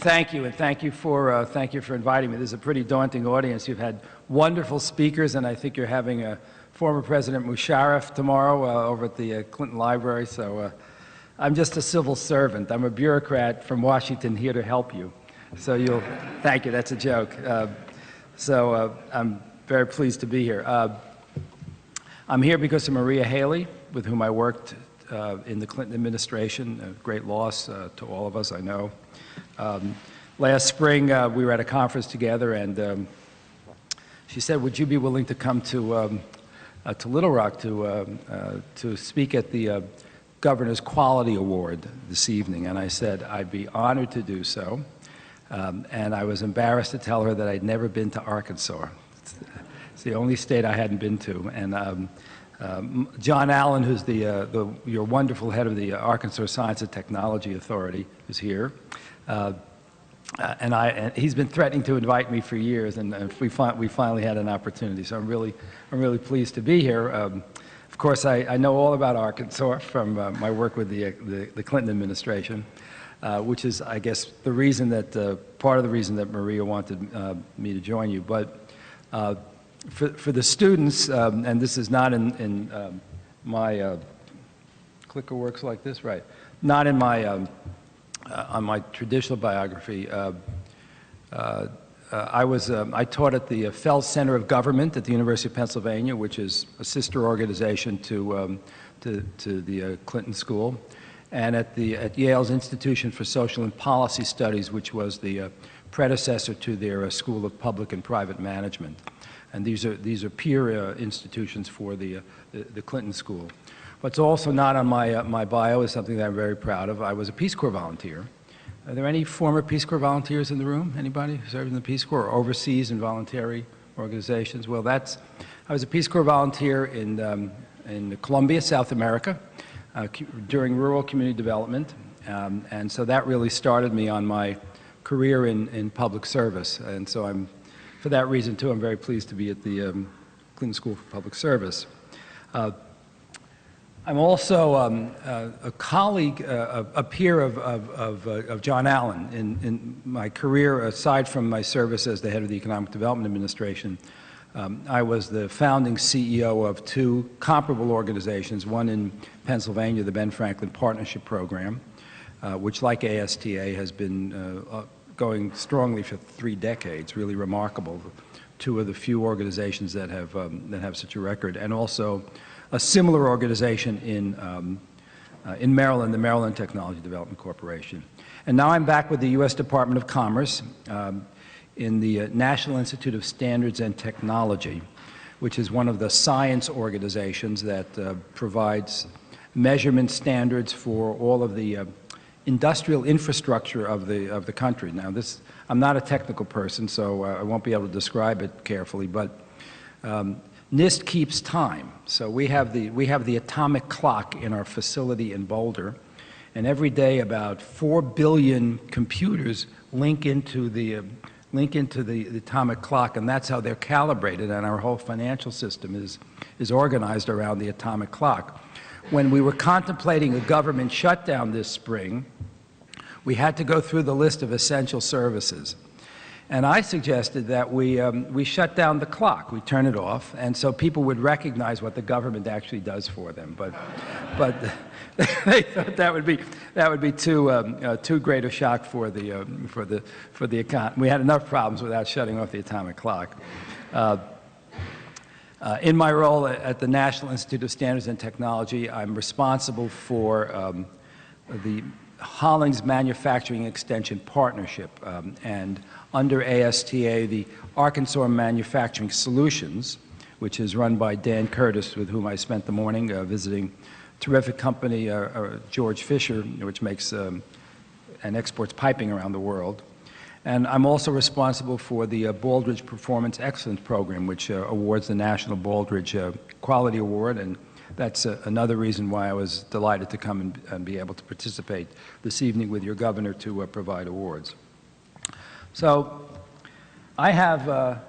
Thank you, and thank you for inviting me. This is a pretty daunting audience. You've had wonderful speakers, and I think you're having former President Musharraf tomorrow over at the Clinton Library. So I'm just a civil servant. I'm a bureaucrat from Washington here to help you. So you'll thank you. That's a joke. I'm very pleased to be here. I'm here because of Maria Haley, with whom I worked in the Clinton administration. A great loss to all of us, I know. Last spring, we were at a conference together, and she said, "Would you be willing to come to Little Rock to speak at the Governor's Quality Award this evening?" And I said, "I'd be honored to do so." And I was embarrassed to tell her that I'd never been to Arkansas. It's the only state I hadn't been to. And John Allen, who's your wonderful head of the Arkansas Science and Technology Authority, is here. And he's been threatening to invite me for years, and we finally had an opportunity. So I'm really pleased to be here. Of course, I know all about Arkansas from my work with the Clinton administration, which is, I guess, the reason that part of the reason that Maria wanted me to join you. But for the students, and this is not in my clicker works like this, right? Not in my on my traditional biography. I taught at the Feld Center of Government at the University of Pennsylvania, which is a sister organization to the Clinton School, and at Yale's Institution for Social and Policy Studies, which was the predecessor to their School of Public and Private Management. And these are peer institutions for the Clinton School. What's also not on my bio is something that I'm very proud of. I was a Peace Corps volunteer. Are there any former Peace Corps volunteers in the room? Anybody who served in the Peace Corps or overseas in voluntary organizations? Well, I was a Peace Corps volunteer in Colombia, South America, during rural community development. And so that really started me on my career in public service. And so for that reason, too, I'm very pleased to be at the Clinton School for Public Service. I'm also a colleague, a peer of John Allen. In my career, aside from my service as the head of the Economic Development Administration, I was the founding CEO of two comparable organizations, one in Pennsylvania, the Ben Franklin Partnership Program, which, like ASTA, has been going strongly for 3 decades, really remarkable. Two of the few organizations that have such a record, and also a similar organization in Maryland, the Maryland Technology Development Corporation. And now I'm back with the U.S. Department of Commerce in the National Institute of Standards and Technology, which is one of the science organizations that provides measurement standards for all of the industrial infrastructure of the country. Now, I'm not a technical person, so I won't be able to describe it carefully, but NIST keeps time. So we have the atomic clock in our facility in Boulder, and every day about 4 billion computers link into the atomic clock, and that's how they're calibrated, and our whole financial system is organized around the atomic clock. When we were contemplating a government shutdown this spring, we had to go through the list of essential services. And I suggested that we shut down the clock, we turn it off, and so people would recognize what the government actually does for them. But they thought that would be too great a shock for the economy. We had enough problems without shutting off the atomic clock. In my role at the National Institute of Standards and Technology, I'm responsible for the Hollings Manufacturing Extension Partnership, and under ASTA, the Arkansas Manufacturing Solutions, which is run by Dan Curtis, with whom I spent the morning visiting a terrific company, George Fisher, which makes and exports piping around the world. And I'm also responsible for the Baldridge Performance Excellence Program, which awards the National Baldridge Quality Award, and that's another reason why I was delighted to come and be able to participate this evening with your governor to provide awards. So I have a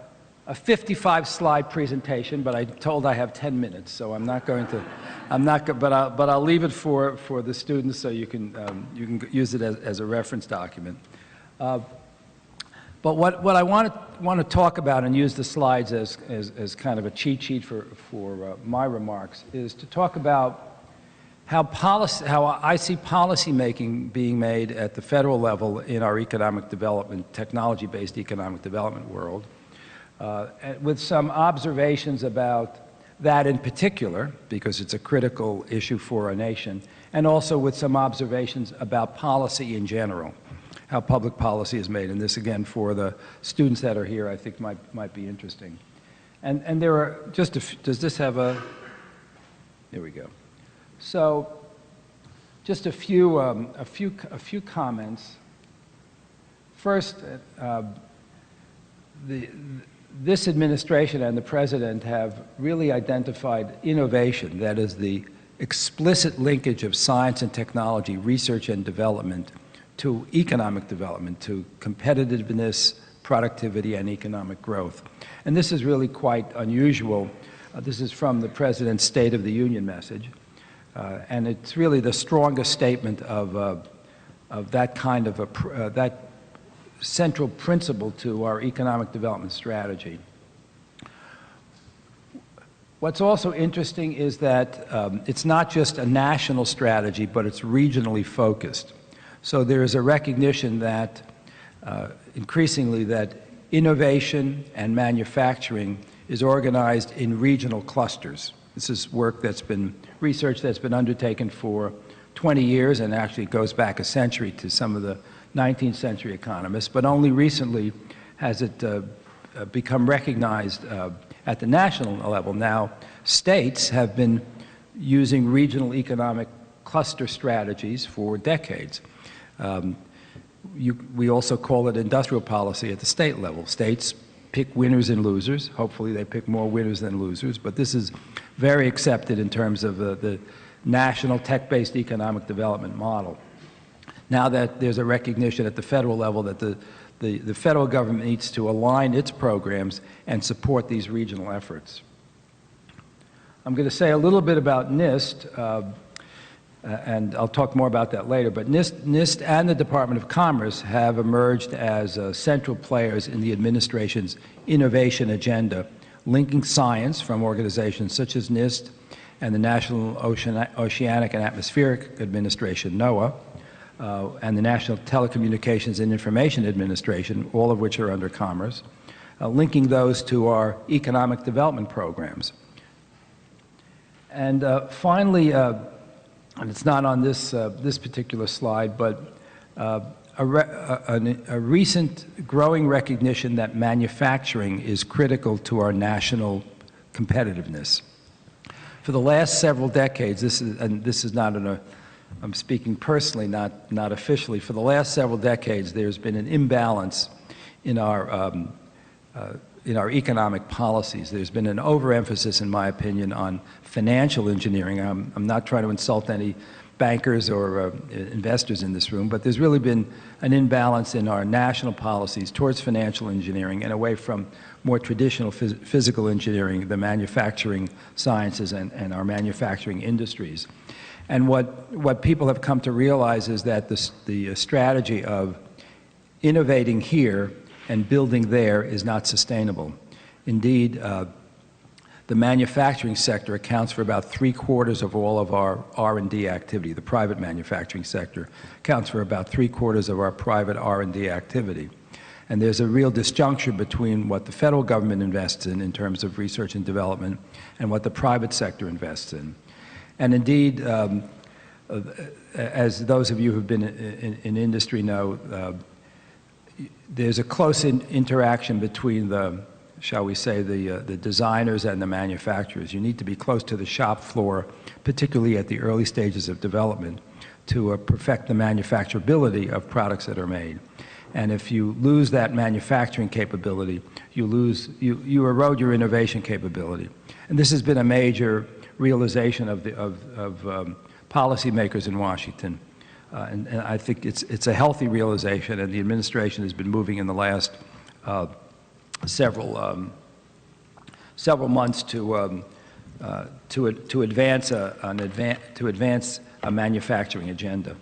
55-slide presentation, but I'm told I have 10 minutes, so I'm not going to. But I'll leave it for the students so you can use it as a reference document. But what I want to talk about and use the slides as kind of a cheat sheet for my remarks is to talk about how I see policy making being made at the federal level in our economic development, technology-based economic development world, with some observations about that in particular, because it's a critical issue for our nation, and also with some observations about policy in general, how public policy is made. And this, again, for the students that are here, I think might be interesting. And there are just does this have a, there we go. So just a few comments. First, this administration and the President have really identified innovation, that is the explicit linkage of science and technology, research and development, to economic development, to competitiveness, productivity, and economic growth. And this is really quite unusual. This is from the President's State of the Union message. And it's really the strongest statement of that kind of that central principle to our economic development strategy. What's also interesting is that it's not just a national strategy, but it's regionally focused. So there is a recognition that increasingly that innovation and manufacturing is organized in regional clusters. This is work that's been, research that's been undertaken for 20 years, and actually goes back a century to some of the 19th century economists, but only recently has it become recognized at the national level. Now, states have been using regional economic cluster strategies for decades. We also call it industrial policy at the state level. States pick winners and losers. Hopefully they pick more winners than losers, but this is very accepted in terms of the national tech-based economic development model. Now that there's a recognition at the federal level that the federal government needs to align its programs and support these regional efforts. I'm going to say a little bit about NIST, and I'll talk more about that later, but NIST and the Department of Commerce have emerged as central players in the administration's innovation agenda, linking science from organizations such as NIST and the National Oceanic and Atmospheric Administration, NOAA, and the National Telecommunications and Information Administration, all of which are under Commerce, linking those to our economic development programs. And finally, and it's not on this particular slide, but a recent growing recognition that manufacturing is critical to our national competitiveness. For the last several decades, this is not I'm speaking personally, not officially. For the last several decades, there's been an imbalance in our economic policies. There's been an overemphasis, in my opinion, on financial engineering. I'm not trying to insult any bankers or investors in this room, but there's really been an imbalance in our national policies towards financial engineering and away from more traditional physical engineering, the manufacturing sciences and our manufacturing industries. And what people have come to realize is that the strategy of innovating here and building there is not sustainable. Indeed, the manufacturing sector accounts for about 3/4 of all of our R&D activity. The private manufacturing sector accounts for about 3/4 of our private R&D activity. And there's a real disjuncture between what the federal government invests in terms of research and development and what the private sector invests in. And indeed, as those of you who've been in industry know, there's a close interaction between shall we say, the designers and the manufacturers. You need to be close to the shop floor, particularly at the early stages of development, to perfect the manufacturability of products that are made. And if you lose that manufacturing capability, you erode your innovation capability. And this has been a major realization of policymakers in Washington. And I think it's a healthy realization, and the administration has been moving in the last several months to advance a manufacturing agenda.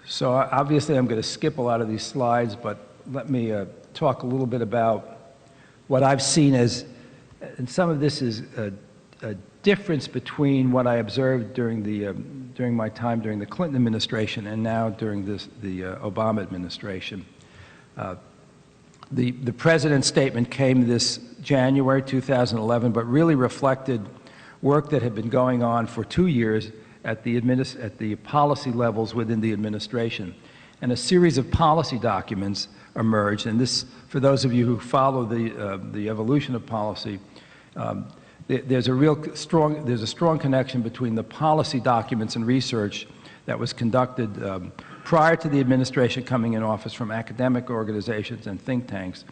So obviously I'm going to skip a lot of these slides, but let me talk a little bit about what I've seen as, and some of this is a difference between what I observed during my time during the Clinton administration and now during the Obama administration. The President's statement came this January 2011, but really reflected work that had been going on for 2 years at the policy levels within the administration. And a series of policy documents emerged, and this, for those of you who follow the evolution of policy, there's a strong connection between the policy documents and research that was conducted prior to the administration coming in office from academic organizations and think tanks,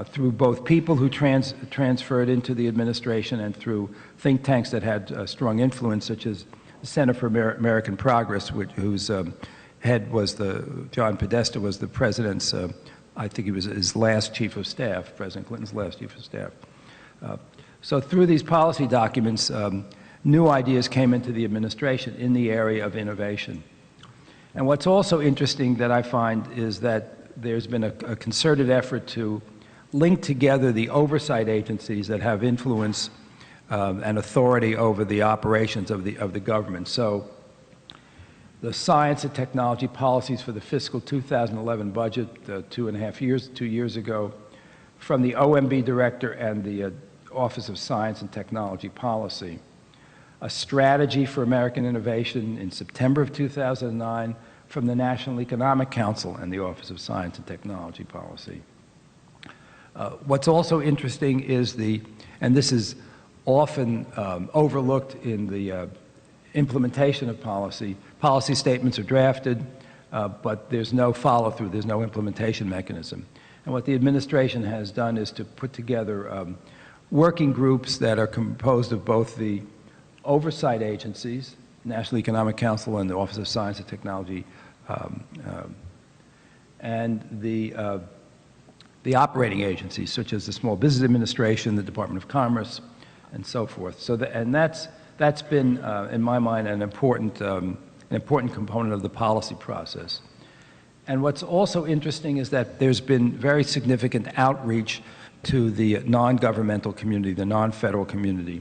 through both people who transferred into the administration and through think tanks that had strong influence, such as the Center for American Progress, whose head was John Podesta was the President's, I think he was his last Chief of Staff, President Clinton's last Chief of Staff. So through these policy documents, new ideas came into the administration in the area of innovation. And what's also interesting that I find is that there's been a concerted effort to link together the oversight agencies that have influence and authority over the operations of the government. So the science and technology policies for the fiscal 2011 budget 2 years ago, from the OMB director and the Office of Science and Technology Policy. A strategy for American innovation in September of 2009 from the National Economic Council and the Office of Science and Technology Policy. What's also interesting is and this is often overlooked in the implementation of policy. Policy statements are drafted, but there's no follow-through, there's no implementation mechanism. And what the administration has done is to put together working groups that are composed of both the oversight agencies, National Economic Council and the Office of Science and Technology, and the operating agencies, such as the Small Business Administration, the Department of Commerce, and so forth. So that's been, in my mind, an important component of the policy process. And what's also interesting is that there's been very significant outreach to the non-governmental community, the non-federal community.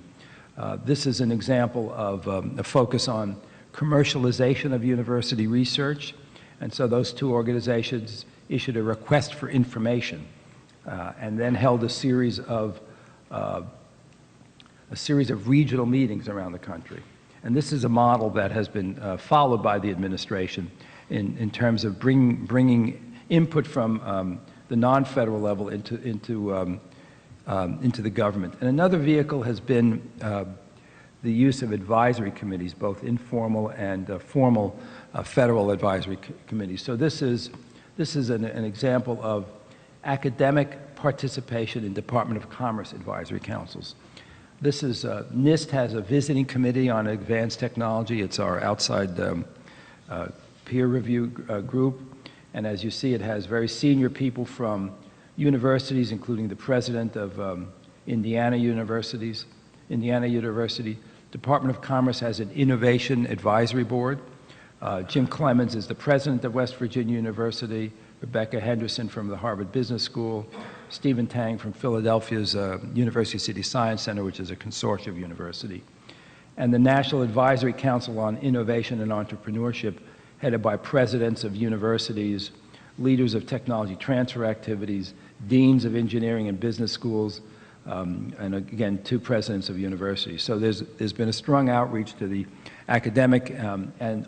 This is an example of a focus on commercialization of university research. And so those two organizations issued a request for information and then held a series of regional meetings around the country. And this is a model that has been followed by the administration in terms of bringing input from the non-federal level into the government. And another vehicle has been the use of advisory committees, both informal and formal federal advisory committees. So this is an example of academic participation in Department of Commerce advisory councils. This is, NIST has a visiting committee on advanced technology. It's our outside peer review group. And as you see, it has very senior people from universities, including the president of Indiana University. Department of Commerce has an innovation advisory board. Jim Clemens is the president of West Virginia University. Rebecca Henderson from the Harvard Business School. Stephen Tang from Philadelphia's University City Science Center, which is a consortia of university. And the National Advisory Council on Innovation and Entrepreneurship, headed by presidents of universities, leaders of technology transfer activities, deans of engineering and business schools, and again, 2 presidents of universities. So there's been a strong outreach to the academic, and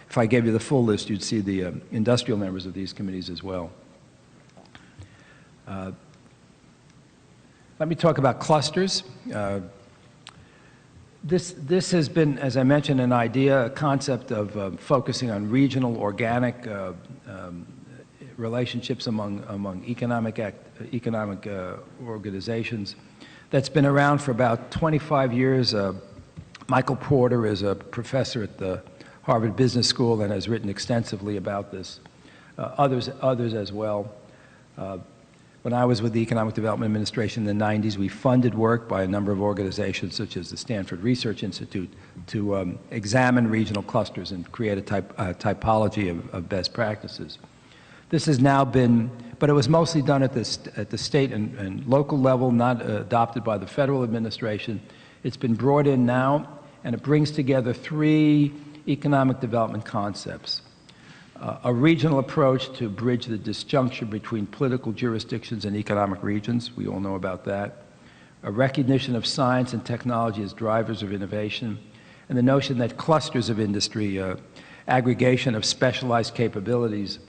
if I gave you the full list, you'd see the industrial members of these committees as well. Let me talk about clusters. This has been, as I mentioned, an idea, a concept of focusing on regional, organic relationships among economic organizations. That's been around for about 25 years. Michael Porter is a professor at the Harvard Business School and has written extensively about this. Others as well. When I was with the Economic Development Administration in the 90s, we funded work by a number of organizations such as the Stanford Research Institute to examine regional clusters and create a typology of best practices. This has now been, but it was mostly done at the state and local level, not adopted by the federal administration. It's been brought in now, and it brings together three economic development concepts. A regional approach to bridge the disjunction between political jurisdictions and economic regions. We all know about that. A recognition of science and technology as drivers of innovation. And the notion that clusters of industry, aggregation of specialized capabilities,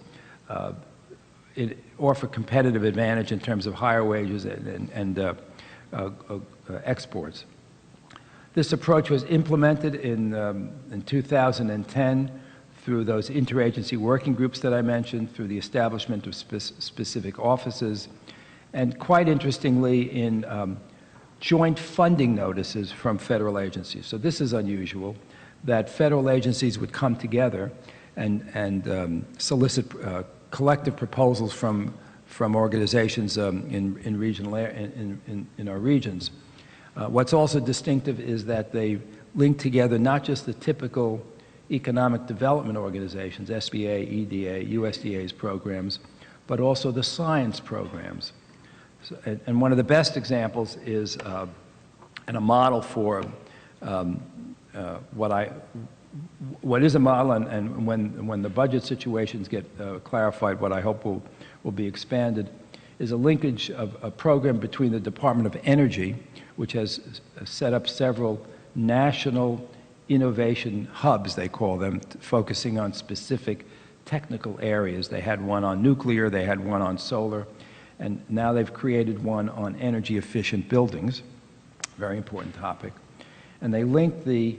offer competitive advantage in terms of higher wages and exports. This approach was implemented in 2010 through those interagency working groups that I mentioned, through the establishment of specific offices, and quite interestingly in joint funding notices from federal agencies. So this is unusual, that federal agencies would come together and solicit collective proposals from organizations in regional in our regions. What's also distinctive is that they link together not just the typical economic development organizations, SBA, EDA, USDA's programs, but also the science programs. So, and one of the best examples is, and a model for what is a model, and when the budget situations get clarified, what I hope will be expanded, is a linkage of a program between the Department of Energy, which has set up several national innovation hubs, they call them, focusing on specific technical areas. They had one on nuclear, they had one on solar, and now they've created one on energy efficient buildings, very important topic. And they link the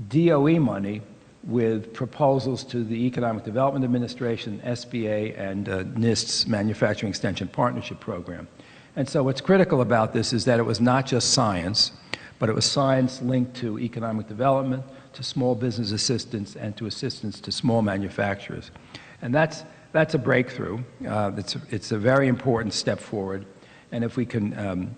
DOE money with proposals to the Economic Development Administration, SBA, and NIST's Manufacturing Extension Partnership Program. And so what's critical about this is that it was not just science, but it was science linked to economic development, to small business assistance, and to assistance to small manufacturers. And that's a breakthrough. It's a very important step forward. And if we can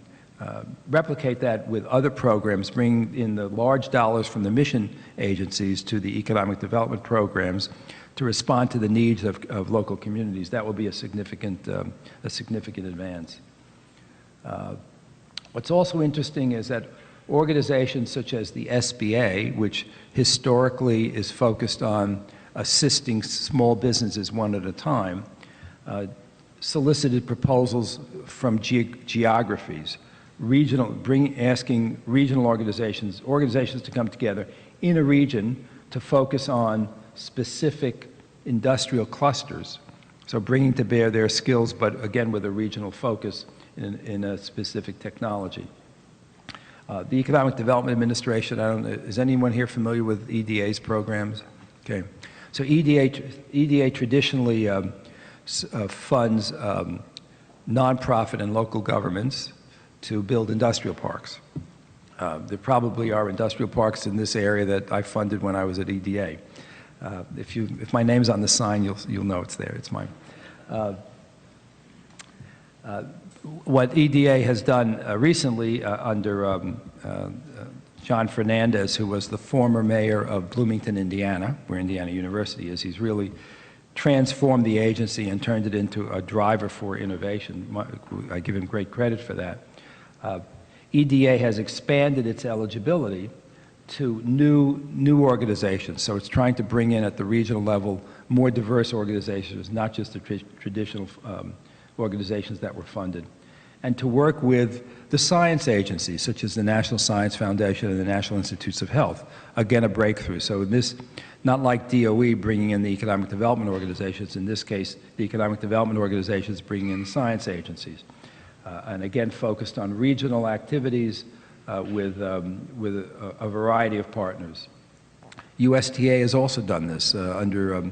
replicate that with other programs, bring in the large dollars from the mission agencies to the economic development programs to respond to the needs of local communities, that will be a significant advance. What's also interesting is that organizations such as the SBA, which historically is focused on assisting small businesses one at a time, solicited proposals from geographies, asking regional organizations to come together in a region to focus on specific industrial clusters. So bringing to bear their skills, but again with a regional focus in a specific technology. The Economic Development Administration, is anyone here familiar with EDA's programs? Okay. So EDA traditionally funds nonprofit and local governments to build industrial parks. There probably are industrial parks in this area that I funded when I was at EDA. If my name's on the sign, you'll know it's there. It's mine. What EDA has done recently under John Fernandez, who was the former mayor of Bloomington, Indiana, where Indiana University is, he's really transformed the agency and turned it into a driver for innovation. I give him great credit for that. EDA has expanded its eligibility to new organizations. So it's trying to bring in at the regional level more diverse organizations, not just the traditional organizations that were funded, and to work with the science agencies, such as the National Science Foundation and the National Institutes of Health. Again, a breakthrough. So in this, not like DOE bringing in the economic development organizations, in this case, the economic development organizations bringing in the science agencies. And again, focused on regional activities with a variety of partners. USDA has also done this under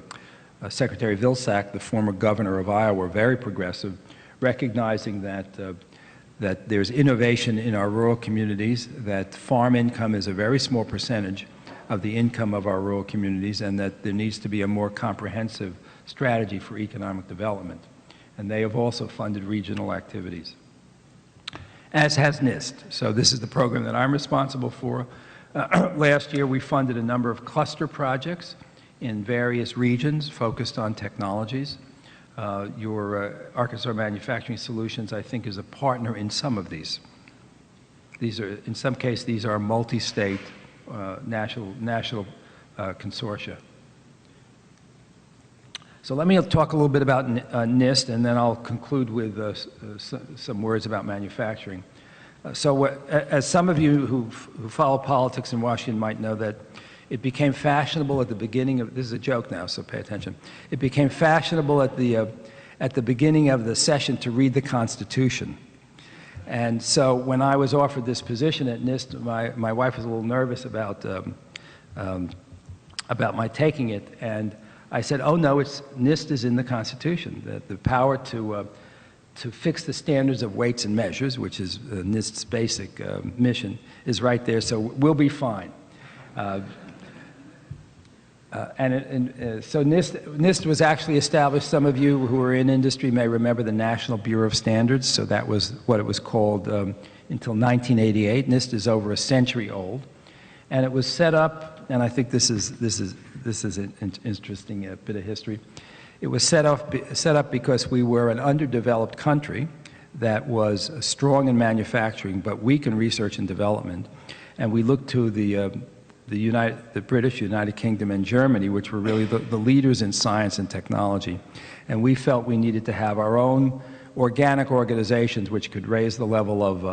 Secretary Vilsack, the former governor of Iowa, very progressive, recognizing that there's innovation in our rural communities, that farm income is a very small percentage of the income of our rural communities, and that there needs to be a more comprehensive strategy for economic development. and they have also funded regional activities, as has NIST. So this is the program that I'm responsible for. Last year, we funded a number of cluster projects in various regions focused on technologies. Your Arkansas Manufacturing Solutions, I think, is a partner in some of these. These are, in some cases, these are multi-state national consortia. So let me talk a little bit about NIST, and then I'll conclude with some words about manufacturing. As some of you who follow politics in Washington might know, that it became fashionable at the beginning of, this is a joke now, so pay attention. It became fashionable at the beginning of the session to read the Constitution. And so when I was offered this position at NIST, my wife was a little nervous about my taking it, and I said, oh no, NIST is in the Constitution. The power to fix the standards of weights and measures, which is NIST's basic mission, is right there, so we'll be fine. So NIST was actually established. Some of you who are in industry may remember the National Bureau of Standards, so that was what it was called until 1988. NIST is over a century old, and it was set up, and I think this is an interesting bit of history. It was set up because we were an underdeveloped country that was strong in manufacturing but weak in research and development, and we looked to the British, United Kingdom, and Germany, which were really the leaders in science and technology, and we felt we needed to have our own organic organizations which could raise the level of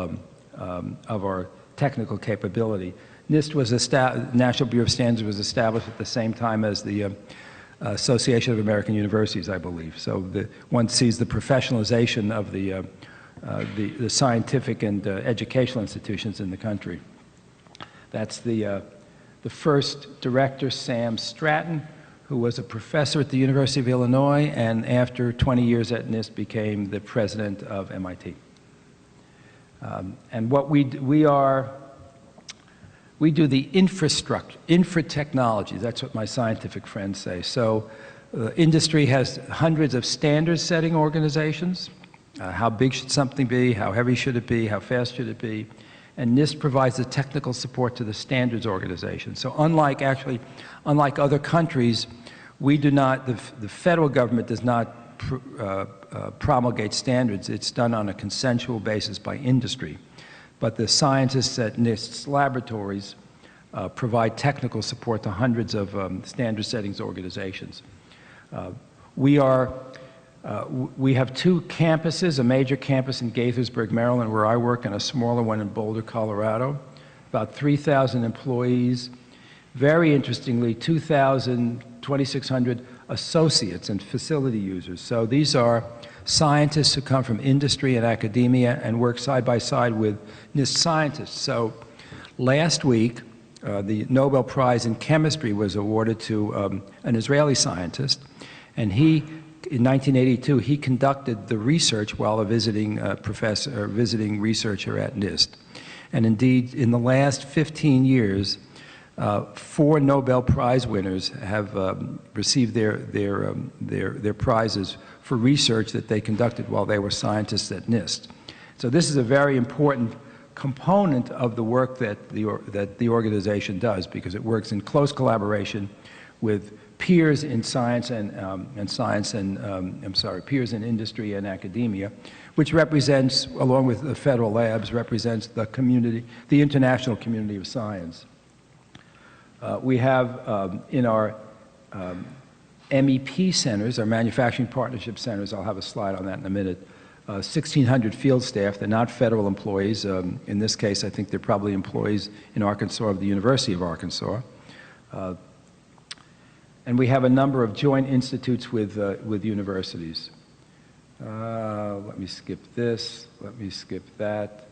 our technical capability. NIST was National Bureau of Standards was established at the same time as the Association of American Universities, I believe. So one sees the professionalization of the scientific and educational institutions in the country. That's the first director, Sam Stratton, who was a professor at the University of Illinois, and after 20 years at NIST became the president of MIT. And what we do the infra-technology. That's what my scientific friends say. So industry has hundreds of standards-setting organizations. How big should something be? How heavy should it be? How fast should it be? And NIST provides the technical support to the standards organization. So unlike other countries, we do not, the federal government does not promulgate standards. It's done on a consensual basis by industry. But the scientists at NIST's laboratories provide technical support to hundreds of standard settings organizations. We have two campuses, a major campus in Gaithersburg, Maryland, where I work, and a smaller one in Boulder, Colorado. About 3,000 employees. Very interestingly, 2,600 associates and facility users. So these are scientists who come from industry and academia and work side by side with NIST scientists. So last week, the Nobel Prize in Chemistry was awarded to an Israeli scientist, and in 1982, he conducted the research while a visiting visiting researcher at NIST. And indeed, in the last 15 years, 4 Nobel Prize winners have received their prizes for research that they conducted while they were scientists at NIST. So this is a very important component of the work that the organization does, because it works in close collaboration with peers in science peers in industry and academia, which represents, along with the federal labs, represents the community, the international community of science. We have in our MEP centers, our manufacturing partnership centers, I'll have a slide on that in a minute, 1,600 field staff. They're not federal employees. In this case, I think they're probably employees in Arkansas of the University of Arkansas. And we have a number of joint institutes with universities. Let me skip this. Let me skip that.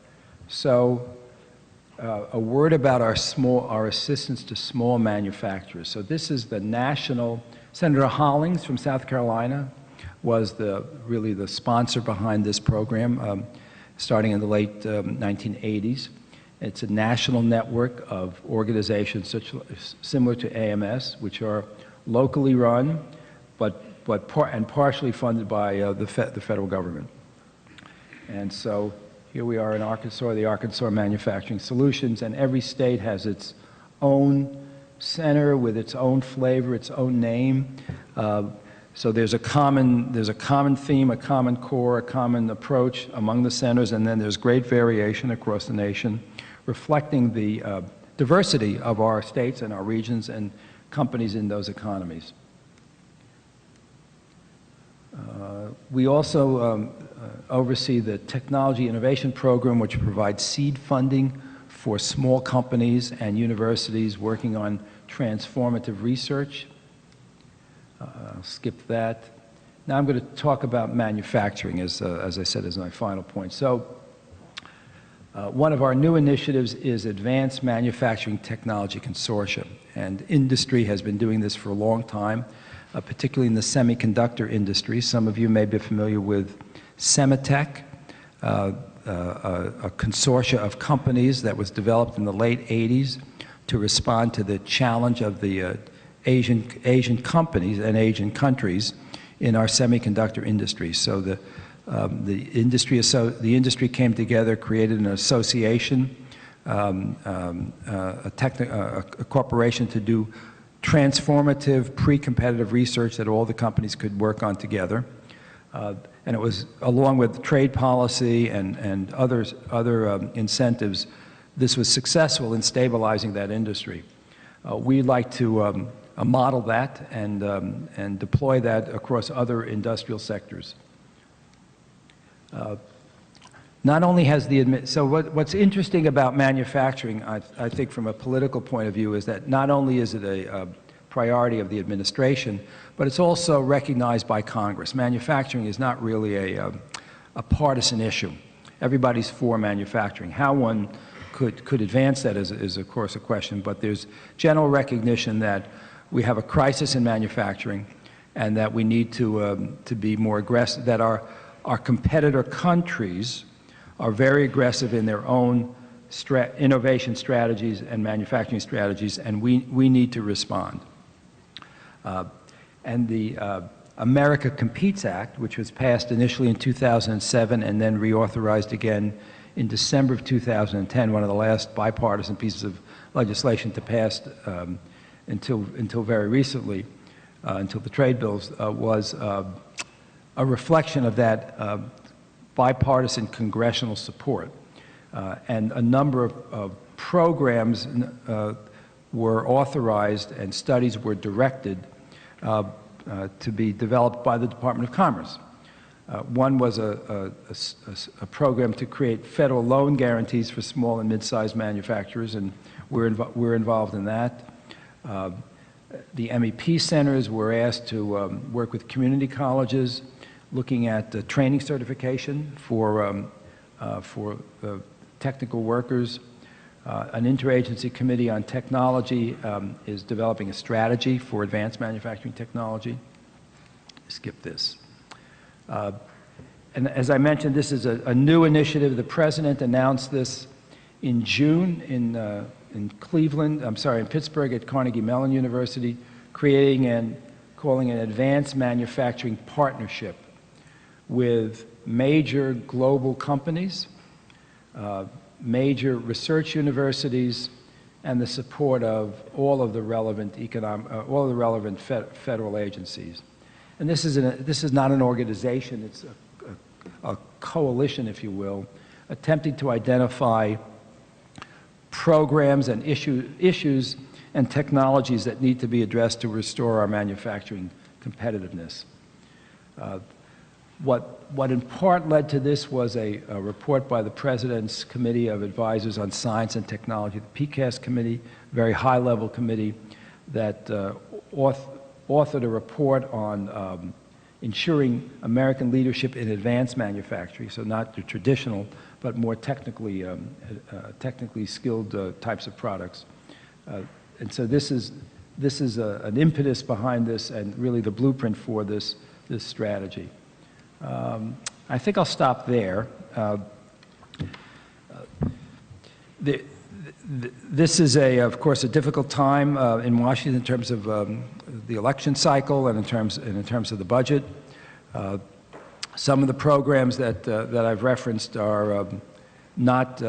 So a word about our assistance to small manufacturers. So this is the national, Senator Hollings from South Carolina was really the sponsor behind this program, starting in the late 1980s. It's a national network of organizations similar to AMS, which are locally run, but and partially funded by the federal government. And so here we are in Arkansas, the Arkansas Manufacturing Solutions, and every state has its own center with its own flavor, its own name. So there's a common theme, a common core, a common approach among the centers, and then there's great variation across the nation, reflecting the diversity of our states and our regions and companies in those economies. We also oversee the Technology Innovation Program, which provides seed funding for small companies and universities working on transformative research. I'll skip that. Now I'm going to talk about manufacturing, as I said, as my final point. So one of our new initiatives is Advanced Manufacturing Technology Consortia, and industry has been doing this for a long time, particularly in the semiconductor industry. Some of you may be familiar with Semitech, a consortia of companies that was developed in the late 80s to respond to the challenge of the Asian companies and Asian countries in our semiconductor industry. So the industry came together, created an association, a corporation to do transformative, pre-competitive research that all the companies could work on together. And it was, along with trade policy and other incentives, this was successful in stabilizing that industry. We'd like to model that and deploy that across other industrial sectors. Not only has what's interesting about manufacturing, I think from a political point of view, is that not only is it a priority of the administration, but it's also recognized by Congress. Manufacturing is not really a partisan issue. Everybody's for manufacturing. How one could advance that is of course a question, but there's general recognition that we have a crisis in manufacturing and that we need to be more aggressive, that our competitor countries are very aggressive in their own innovation strategies and manufacturing strategies, and we need to respond. And the America Competes Act, which was passed initially in 2007 and then reauthorized again in December of 2010, one of the last bipartisan pieces of legislation to pass until very recently, until the trade bills, was a reflection of that bipartisan congressional support. And a number of programs were authorized and studies were directed to be developed by the Department of Commerce. One was a program to create federal loan guarantees for small and mid-sized manufacturers, and we're involved in that. The MEP centers were asked to work with community colleges, looking at training certification for technical workers. An interagency committee on technology is developing a strategy for advanced manufacturing technology. Skip this. And as I mentioned, this is a new initiative. The President announced this in June in Cleveland, in Pittsburgh at Carnegie Mellon University, creating and calling an advanced manufacturing partnership with major global companies, major research universities, and the support of all of the relevant federal agencies. And this is not an organization; it's a coalition, if you will, attempting to identify programs and issues and technologies that need to be addressed to restore our manufacturing competitiveness. What in part led to this was a report by the President's Committee of Advisors on Science and Technology, the PCAS committee, very high-level committee that authored a report on ensuring American leadership in advanced manufacturing, so not the traditional, but more technically skilled types of products. And so this is an impetus behind this and really the blueprint for this strategy. I think I'll stop there. This is, of course, a difficult time in Washington in terms of the election cycle and in terms of the budget. Some of the programs that I've referenced are not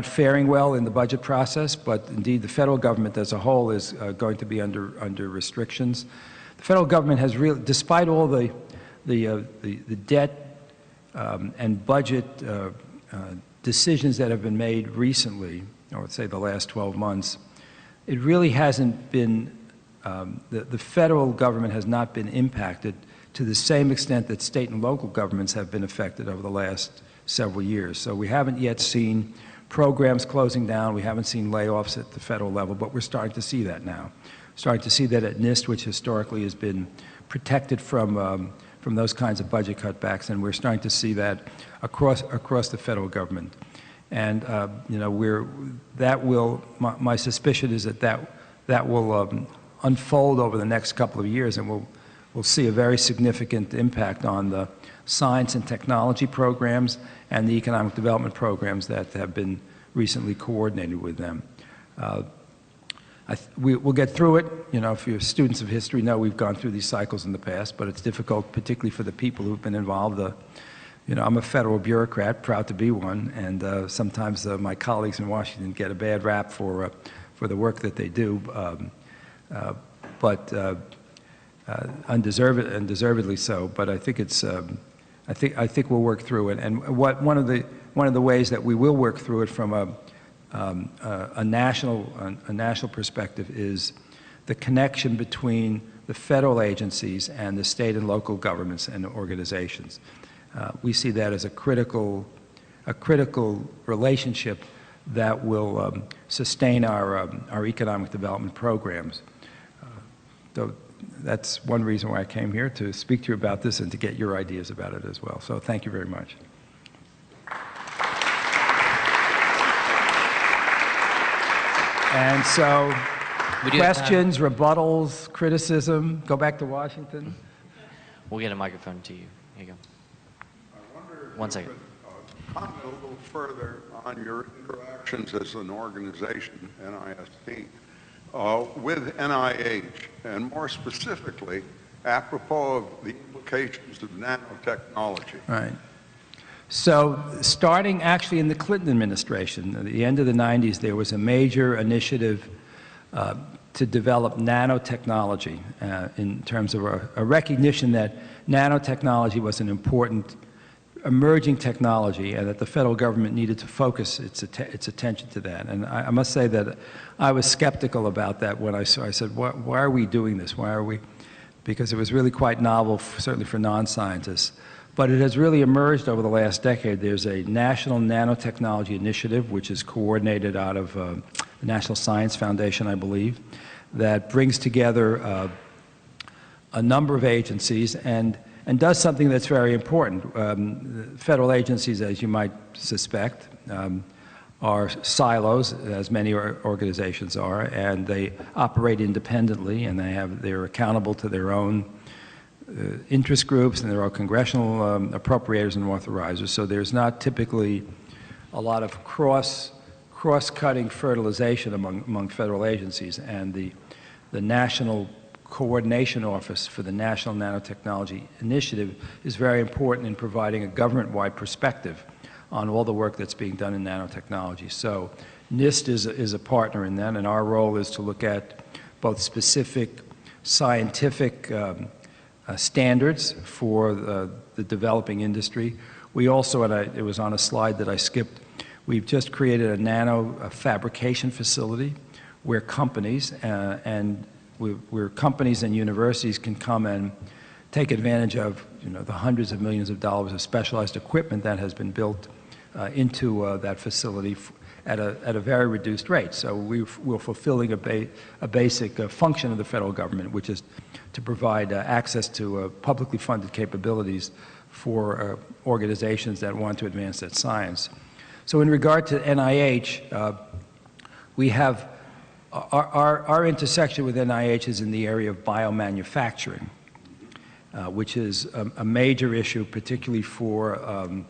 faring well in the budget process, but indeed the federal government as a whole is going to be under restrictions. The federal government has really, despite all the debt and budget decisions that have been made recently, or let's say the last 12 months, it really hasn't been, the federal government has not been impacted to the same extent that state and local governments have been affected over the last several years. So we haven't yet seen programs closing down, we haven't seen layoffs at the federal level, but we're starting to see that now. Starting to see that at NIST, which historically has been protected from those kinds of budget cutbacks, and we're starting to see that across the federal government. And you know, my suspicion is that will unfold over the next couple of years, and we'll see a very significant impact on the science and technology programs and the economic development programs that have been recently coordinated with them. We'll get through it. You know, if you're students of history, know we've gone through these cycles in the past, but it's difficult, particularly for the people who've been involved. You know, I'm a federal bureaucrat, proud to be one, and sometimes my colleagues in Washington get a bad rap for the work that they do, but undeservedly so. But I think it's, I think we'll work through it. And one of the ways that we will work through it from a national perspective is the connection between the federal agencies and the state and local governments and organizations. We see that as a critical relationship that will sustain our economic development programs. So that's one reason why I came here, to speak to you about this and to get your ideas about it as well. So thank you very much. And so, questions, rebuttals, criticism, go back to Washington. We'll get a microphone to you. Here you go. I wonder if 1 second. Comment a little further on your interactions as an organization, NIST, with NIH, and more specifically, apropos of the implications of nanotechnology. Right. So starting actually in the Clinton administration, at the end of the 90s, there was a major initiative to develop nanotechnology in terms of a recognition that nanotechnology was an important emerging technology and that the federal government needed to focus its attention to that. And I must say that I was skeptical about that when I said, why are we doing this? Why are we? Because it was really quite novel, certainly for non-scientists. But it has really emerged over the last decade. There's a National Nanotechnology Initiative, which is coordinated out of the National Science Foundation, I believe, that brings together a number of agencies and does something that's very important. Federal agencies, as you might suspect, are silos, as many organizations are, and they operate independently, and they're accountable to their own interest groups, and there are congressional appropriators and authorizers, so there's not typically a lot of cross-cutting fertilization among federal agencies. And the National Coordination Office for the National Nanotechnology Initiative is very important in providing a government-wide perspective on all the work that's being done in nanotechnology. So NIST is a partner in that, and our role is to look at both specific scientific standards for the developing industry. We also, and it was on a slide that I skipped, we've just created a nano fabrication facility where companies where companies and universities can come and take advantage of, you know, the hundreds of millions of dollars of specialized equipment that has been built into that facility at a very reduced rate. So we're fulfilling a basic function of the federal government, which is to provide access to publicly funded capabilities for organizations that want to advance that science. So in regard to NIH, we have our intersection with NIH is in the area of biomanufacturing, which is a major issue, particularly for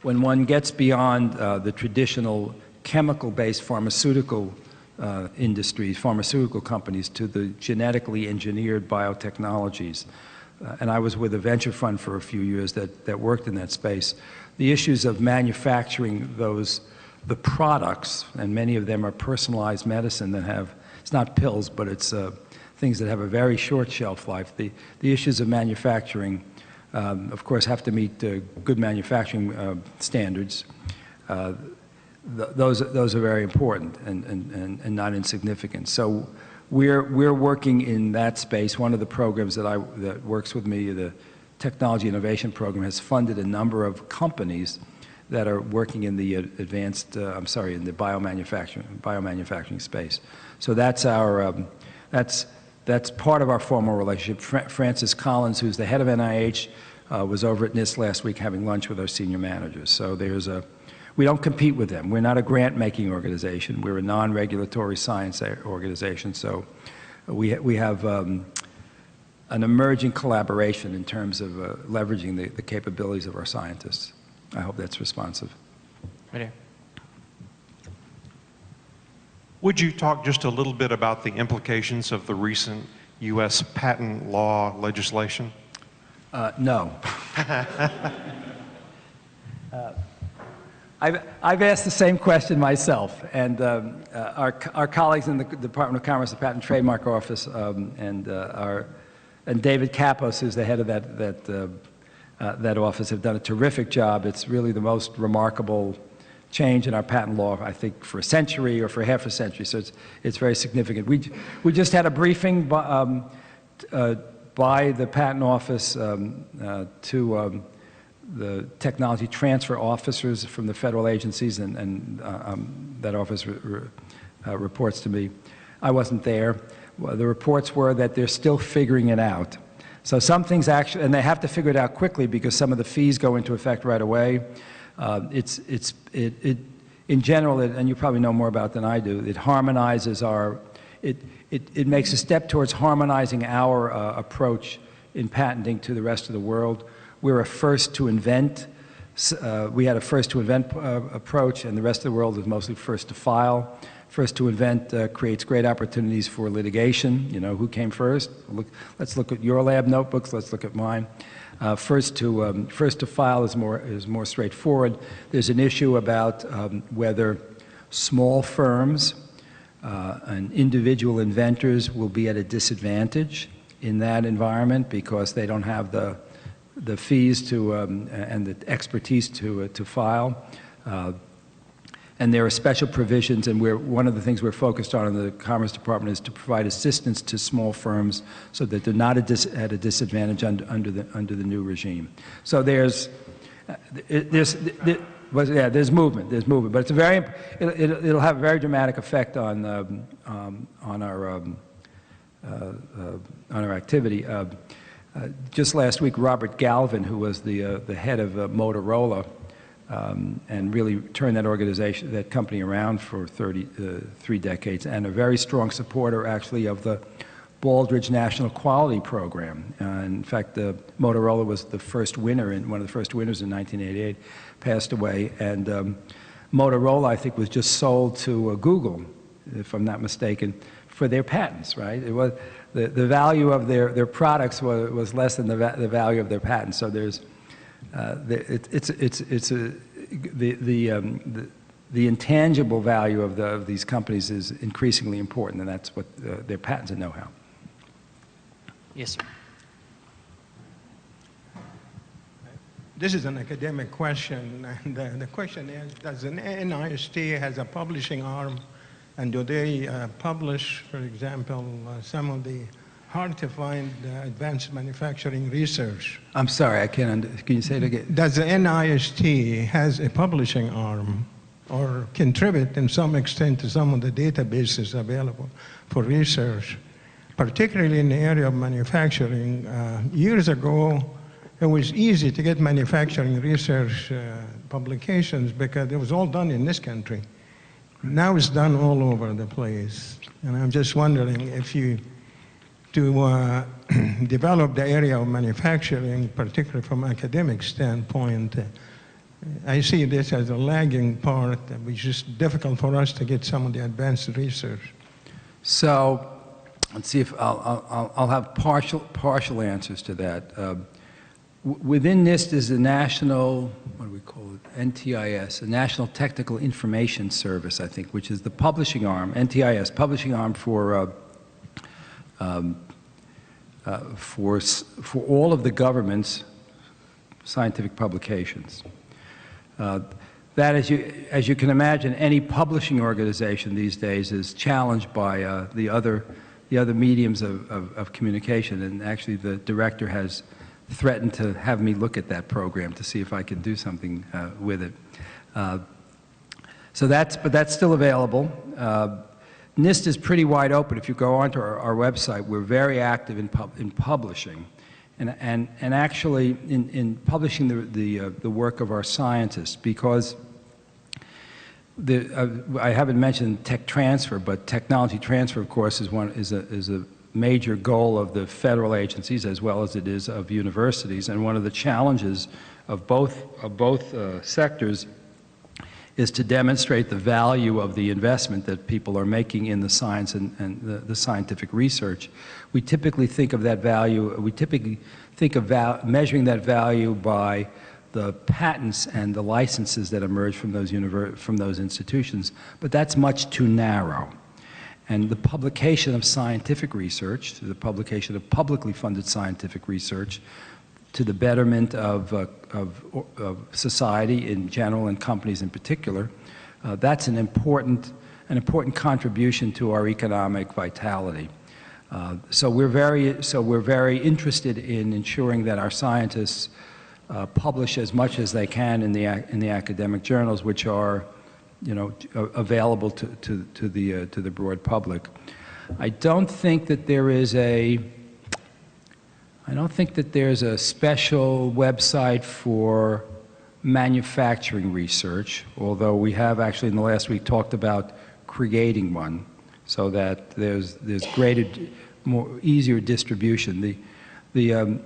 when one gets beyond the traditional chemical-based pharmaceutical industries, pharmaceutical companies, to the genetically engineered biotechnologies. And I was with a venture fund for a few years that worked in that space. The issues of manufacturing the products, and many of them are personalized medicine that have, it's not pills, but it's things that have a very short shelf life. The issues of manufacturing, of course, have to meet good manufacturing standards. Those are very important and not insignificant. So we're working in that space. One of the programs that works with me, the Technology Innovation Program, has funded a number of companies that are working in the in the biomanufacturing space. So that's our that's part of our formal relationship. Francis Collins, who's the head of NIH, was over at NIST last week having lunch with our senior managers. So we don't compete with them. We're not a grant-making organization. We're a non-regulatory science organization. So we have an emerging collaboration in terms of leveraging the capabilities of our scientists. I hope that's responsive. Right here. Would you talk just a little bit about the implications of the recent U.S. patent law legislation? No. I've asked the same question myself, and our colleagues in the Department of Commerce, the Patent and Trademark Office, and David Kapos, who's the head of that office, have done a terrific job. It's really the most remarkable change in our patent law, I think, for a century or for half a century. So it's very significant. We just had a briefing by the patent office to the technology transfer officers from the federal agencies, and that office reports to me. I wasn't there. Well, the reports were that they're still figuring it out. So some things actually, and they have to figure it out quickly because some of the fees go into effect right away. In general, and you probably know more about it than I do, it harmonizes it makes a step towards harmonizing our approach in patenting to the rest of the world. We're a first to invent. We had a first to invent approach, and the rest of the world is mostly first to file. First to invent creates great opportunities for litigation. You know, who came first? Let's look at your lab notebooks. Let's look at mine. First to file is more straightforward. There's an issue about whether small firms and individual inventors will be at a disadvantage in that environment because they don't have the fees and the expertise to file. And there are special provisions, and one of the things we're focused on in the Commerce Department is to provide assistance to small firms so that they're not at a disadvantage under the new regime. So there's movement, but it'll have a very dramatic effect on our activity. Just last week, Robert Galvin, who was the head of Motorola, and really turned that company around for 3 decades, and a very strong supporter, actually, of the Baldridge National Quality Program. In fact, Motorola was the first winner, one of the first winners in 1988, passed away, and Motorola, I think, was just sold to Google, if I'm not mistaken, for their patents, right? It was the value of their products was less than the value of their patents. So there's the intangible value of these companies is increasingly important, and that's what their patents and know-how. Yes, sir. This is an academic question, and the question is, does an NIST has a publishing arm, and do they publish, for example, some of the hard-to-find advanced manufacturing research? I'm sorry, I can't. Can you say it again? Does the NIST has a publishing arm or contribute in some extent to some of the databases available for research, particularly in the area of manufacturing? Years ago, it was easy to get manufacturing research publications because it was all done in this country. Now it's done all over the place. And I'm just wondering if to develop the area of manufacturing, particularly from an academic standpoint, I see this as a lagging part, which is difficult for us to get some of the advanced research. So let's see if I'll have partial answers to that. Within NIST is the national, what do we call it, NTIS, the National Technical Information Service, I think, which is the publishing arm, NTIS, publishing arm for all of the government's scientific publications. That, as you can imagine, any publishing organization these days is challenged by the other mediums of communication, and actually the director has threatened to have me look at that program to see if I can do something with it. But that's still available. NIST is pretty wide open. If you go onto our website, we're very active in publishing, and actually in publishing the work of our scientists, because I haven't mentioned tech transfer, but technology transfer, of course, is a major goal of the federal agencies as well as it is of universities. And one of the challenges of both sectors is to demonstrate the value of the investment that people are making in the science and the scientific research. We typically think of that value, measuring that value by the patents and the licenses that emerge from those institutions, but that's much too narrow. And the publication of scientific research, the publication of publicly funded scientific research, to the betterment of society in general and companies in particular, that's an important contribution to our economic vitality. So we're very interested in ensuring that our scientists publish as much as they can in the academic journals, which are, available to the broad public. I don't think that there's a special website for manufacturing research, although we have actually in the last week talked about creating one so that there's greater, easier distribution. The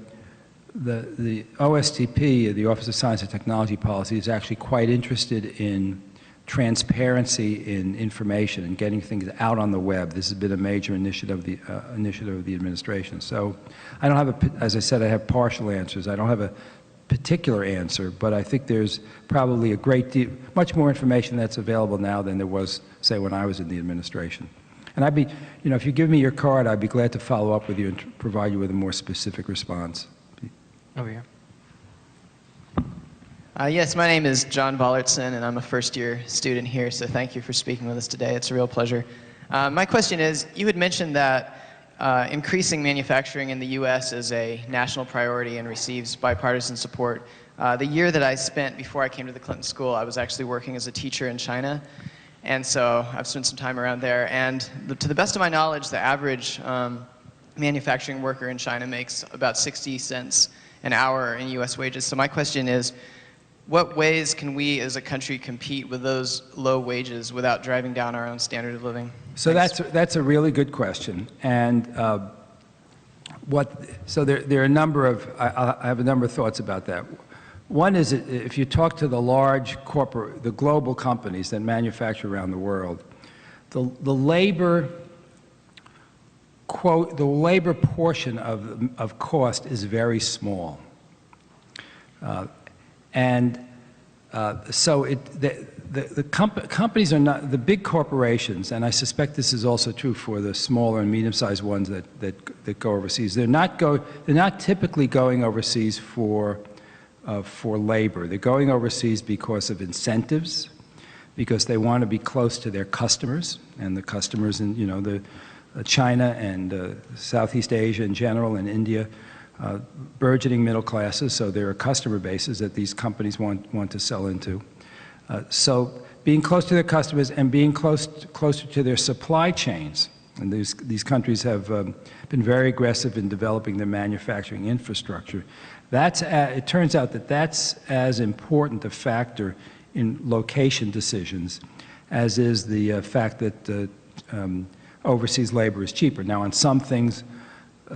OSTP, the Office of Science and Technology Policy, is actually quite interested in transparency in information and getting things out on the web. This has been a major initiative of the administration. So I don't have as I said, I have partial answers. I don't have a particular answer, but I think there's probably a great deal, much more information that's available now than there was, say, when I was in the administration. And I'd be, if you give me your card, I'd be glad to follow up with you and provide you with a more specific response. Over here. Yes, my name is John Ballardson, and I'm a first-year student here, so thank you for speaking with us today. It's a real pleasure. My question is, you had mentioned that increasing manufacturing in the U.S. is a national priority and receives bipartisan support. The year that I spent before I came to the Clinton School, I was actually working as a teacher in China, and so I've spent some time around there. And to the best of my knowledge, the average manufacturing worker in China makes about 60 cents an hour in U.S. wages. So my question is, what ways can we as a country compete with those low wages without driving down our own standard of living? So that's a really good question. And so there are a number of, I have a number of thoughts about that. One is if you talk to the large the global companies that manufacture around the world, the labor portion of cost is very small. So the companies are not, the big corporations, and I suspect this is also true for the smaller and medium-sized ones that go overseas, they're not typically going overseas for labor. They're going overseas because of incentives, because they want to be close to their customers, and the customers in China and Southeast Asia in general, and India, burgeoning middle classes, so there are customer bases that these companies want to sell into. So being close to their customers and being closer to their supply chains, and these countries have been very aggressive in developing their manufacturing infrastructure. It turns out that that's as important a factor in location decisions as is the fact that overseas labor is cheaper. Now, on some things,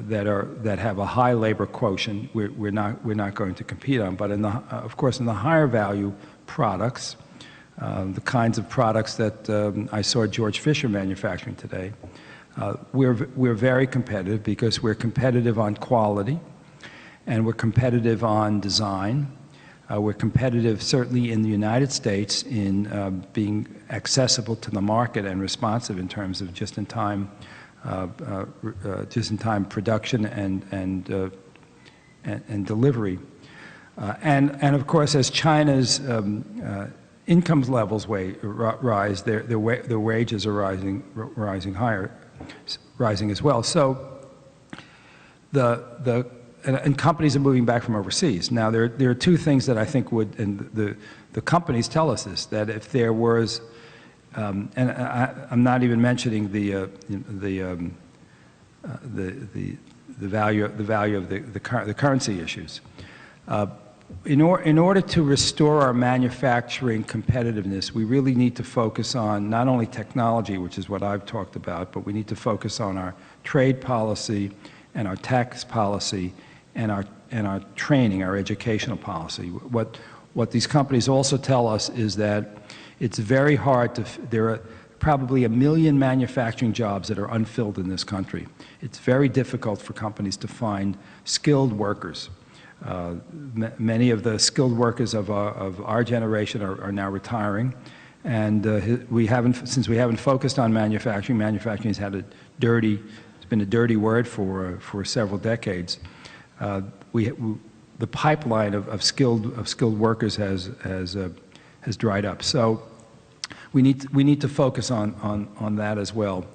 that have a high labor quotient, we're not going to compete on. But of course, in the higher value products, the kinds of products that I saw George Fisher manufacturing today, we're very competitive because we're competitive on quality, and we're competitive on design. We're competitive, certainly in the United States, in being accessible to the market and responsive in terms of just-in-time production and delivery. And of course, as China's income levels rise, their wages are rising as well. So and companies are moving back from overseas. Now, there are two things that I think would, and the companies tell us this, that if there was, and I'm not even mentioning the value of the currency issues. In order to restore our manufacturing competitiveness, we really need to focus on not only technology, which is what I've talked about, but we need to focus on our trade policy and our tax policy and our training, our educational policy. What these companies also tell us is that it's very hard there are probably 1 million manufacturing jobs that are unfilled in this country. It's very difficult for companies to find skilled workers. Many of the skilled workers of our generation are now retiring, and since we haven't focused on manufacturing has had it's been a dirty word for several decades. The pipeline of skilled workers has dried up. So we need to focus on that as well.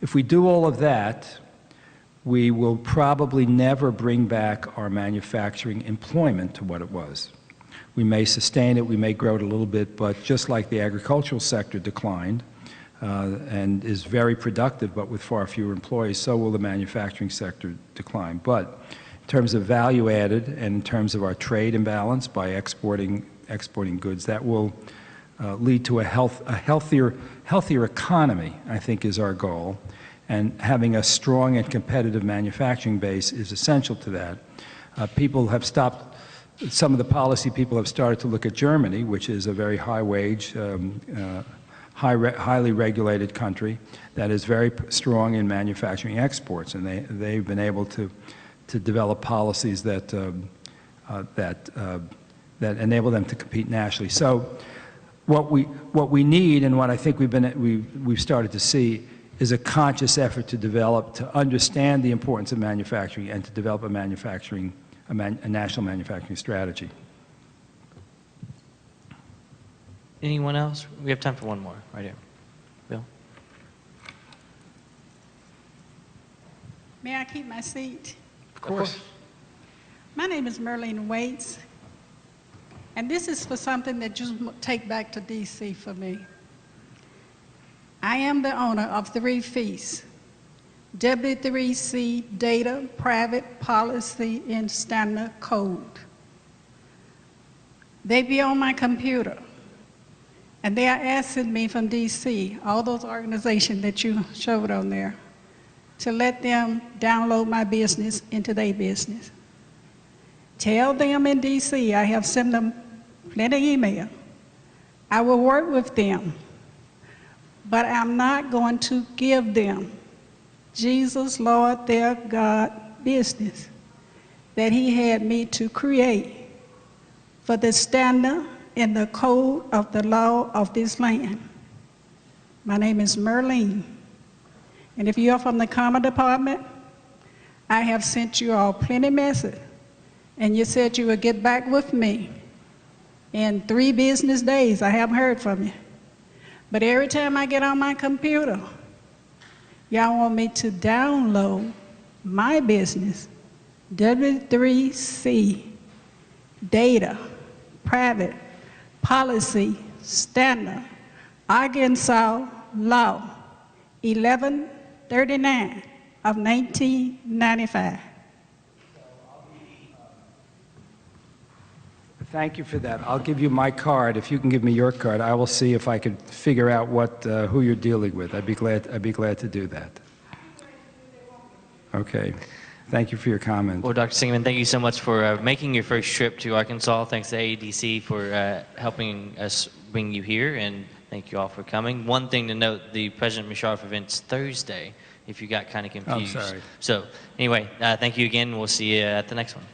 If we do all of that, we will probably never bring back our manufacturing employment to what it was. We may sustain it, we may grow it a little bit, but just like the agricultural sector declined and is very productive but with far fewer employees, so will the manufacturing sector decline. But in terms of value added and in terms of our trade imbalance by exporting goods, that will lead to a healthier economy, I think, is our goal. And having a strong and competitive manufacturing base is essential to that. Some of the policy people have started to look at Germany, which is a very high-wage, highly regulated country that is very strong in manufacturing exports, and they've been able to develop policies that enable them to compete nationally. So what we need, and what I think we've started to see, is a conscious effort to understand the importance of manufacturing and to develop a national manufacturing strategy. Anyone else? We have time for one more, right here. Bill? May I keep my seat? Of course. My name is Merlene Waits, and this is for something that you take back to D.C. for me. I am the owner of 3 feasts: W3C Data, Private, Policy, and Standard Code. They be on my computer, and they are asking me from D.C., all those organizations that you showed on there, to let them download my business into their business. Tell them in D.C., I have sent them plenty of email. I will work with them, but I'm not going to give them Jesus, Lord, their God business that He had me to create for the standard and the code of the law of this land. My name is Merlene, and if you're from the Commerce Department, I have sent you all plenty message, and you said you would get back with me in 3 business days. I haven't heard from you. But every time I get on my computer, y'all want me to download my business, W3C, Data, Private, Policy, Standard, Arkansas Law, 1139 of 1995. Thank you for that. I'll give you my card. If you can give me your card, I will see if I can figure out who you're dealing with. I'd be glad to do that. Okay. Thank you for your comment. Well, Dr. Singerman, thank you so much for making your first trip to Arkansas. Thanks to AEDC for helping us bring you here, and thank you all for coming. One thing to note, the President Musharraf event's Thursday, if you got kind of confused. sorry. So anyway, thank you again. We'll see you at the next one.